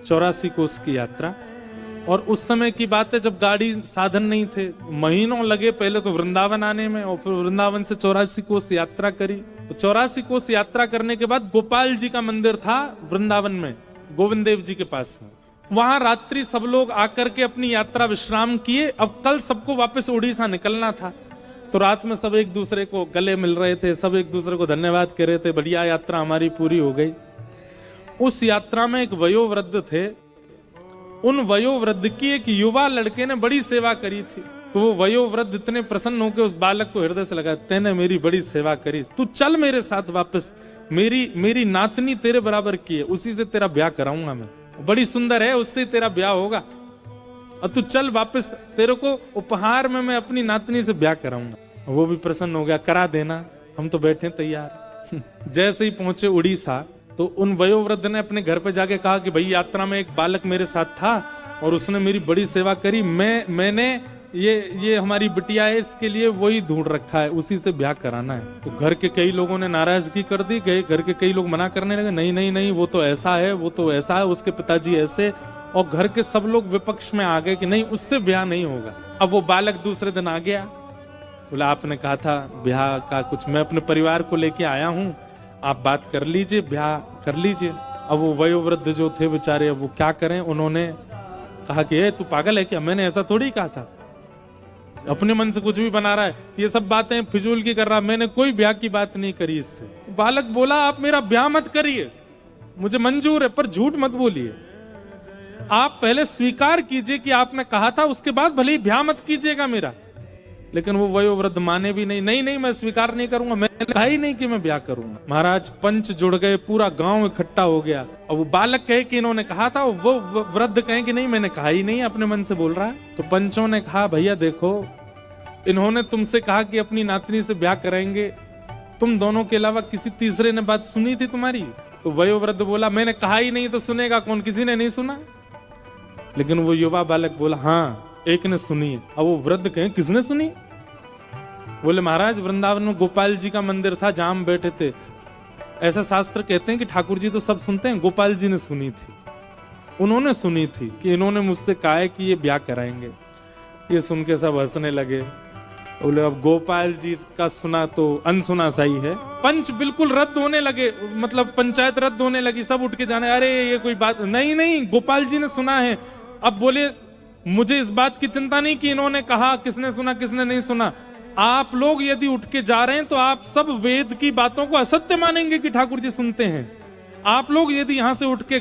84 कोस की यात्रा। और उस समय की बात है जब गाड़ी साधन नहीं थे, महीनों लगे पहले तो वृंदावन आने में, और फिर वृंदावन से 84 कोस यात्रा करी। तो 84 कोस यात्रा करने के बाद गोपाल जी का मंदिर था वृंदावन में, गोविंद देव जी के पास में। वहां रात्रि सब लोग आकर के अपनी यात्रा विश्राम किए। अब कल सबको वापस उड़ीसा निकलना था, तो रात में सब एक दूसरे को गले मिल रहे थे, सब एक दूसरे को धन्यवाद कर रहे थे, बढ़िया यात्रा हमारी पूरी हो गई। उस यात्रा में एक वयोवृद्ध थे, उन वयोवृद्ध की एक युवा लड़के ने बड़ी सेवा करी थी। तो वो वयोवृद्ध इतने प्रसन्न होकर उस बालक को हृदय से लगा, तेने मेरी बड़ी सेवा करी, तू चल मेरे साथ वापस, मेरी नातनी तेरे बराबर की है, उसी से तेरा ब्याह कराऊंगा मैं, बड़ी सुंदर है, उससे तेरा ब्याह होगा, और तू चल वापस, तेरे को उपहार में मैं अपनी नातनी से ब्याह कराऊंगा। वो भी प्रसन्न हो गया, करा देना, हम तो बैठे तैयार। जैसे ही पहुंचे उड़ीसा, तो उन वयोवृद्ध ने अपने घर पे जाके कहा कि भाई यात्रा में एक बालक मेरे साथ था और उसने मेरी बड़ी सेवा करी, मैंने ये हमारी बिटिया है, इसके लिए वही ढूंढ रखा है, उसी से ब्याह कराना है। तो घर के कई लोगों ने नाराजगी कर दी, घर के कई लोग मना करने लगे, नहीं नहीं नहीं, वो तो ऐसा है, वो तो ऐसा है, उसके पिताजी ऐसे, और घर के सब लोग विपक्ष में आ गए कि नहीं, उससे ब्याह नहीं होगा। अब वो बालक दूसरे दिन आ गया, बोला आपने कहा था ब्याह का कुछ, मैं अपने परिवार को लेके आया हूँ, आप बात कर लीजिए, ब्याह कर लीजिए। अब वो वयोवृद्ध जो थे बेचारे, अब वो क्या करें, उन्होंने कहा कि तू पागल है क्या, मैंने ऐसा थोड़ी कहा था, अपने मन से कुछ भी बना रहा है, ये सब बातें फिजूल की कर रहा, मैंने कोई ब्याह की बात नहीं करी इससे। बालक बोला आप मेरा ब्याह मत करिए, मुझे मंजूर है, पर झूठ मत बोलिए, आप पहले स्वीकार कीजिए कि आपने कहा था, उसके बाद भले ही ब्याह मत कीजिएगा मेरा। लेकिन वो वयोवृद्ध माने भी नहीं, नहीं नहीं मैं स्वीकार नहीं करूंगा, मैंने कहा ही नहीं कि मैं ब्याह करूंगा। महाराज पंच जुड़ गए, पूरा गांव इकट्ठा हो गया। अब वो बालक कहे कि इन्होंने कहा था, वो वृद्ध कहे कि नहीं मैंने कहा ही नहीं, अपने मन से बोल रहा है। तो पंचों ने कहा भैया देखो, इन्होंने तुमसे कहा कि अपनी नातनी से ब्याह करेंगे, तुम दोनों के अलावा किसी तीसरे ने बात सुनी थी तुम्हारी? तो वयोवृद्ध बोला मैंने कहा ही नहीं तो सुनेगा कौन, किसी ने नहीं सुना। लेकिन वो युवा बालक बोला हाँ एक ने सुनी है। अब वो वृद्ध कहे किसने सुनी? बोले महाराज वृंदावन में गोपाल जी का मंदिर था जहां हम बैठे थे, ऐसा शास्त्र कहते हैं कि ठाकुर जी तो सब सुनते हैं, गोपाल जी ने सुनी थी, उन्होंने सुनी थी कि इन्होंने मुझसे कहा है कि ये ब्याह कराएंगे। ये सुन के सब हंसने लगे। बोले अब गोपाल जी का सुना तो अनसुना सही है। पंच बिल्कुल रद्द होने लगे, मतलब पंचायत रद्द होने लगी, सब उठ के जाने, अरे ये कोई बात नहीं, नहीं गोपाल जी ने सुना है। अब बोले मुझे इस बात की चिंता नहीं कि इन्होंने कहा किसने सुना किसने नहीं सुना, आप लोग यदि उठ के जा रहे हैं तो आप सब वेद की बातों को असत्य मानेंगे कि ठाकुर जी सुनते हैं। आप लोग यदि यहां से उठ के गए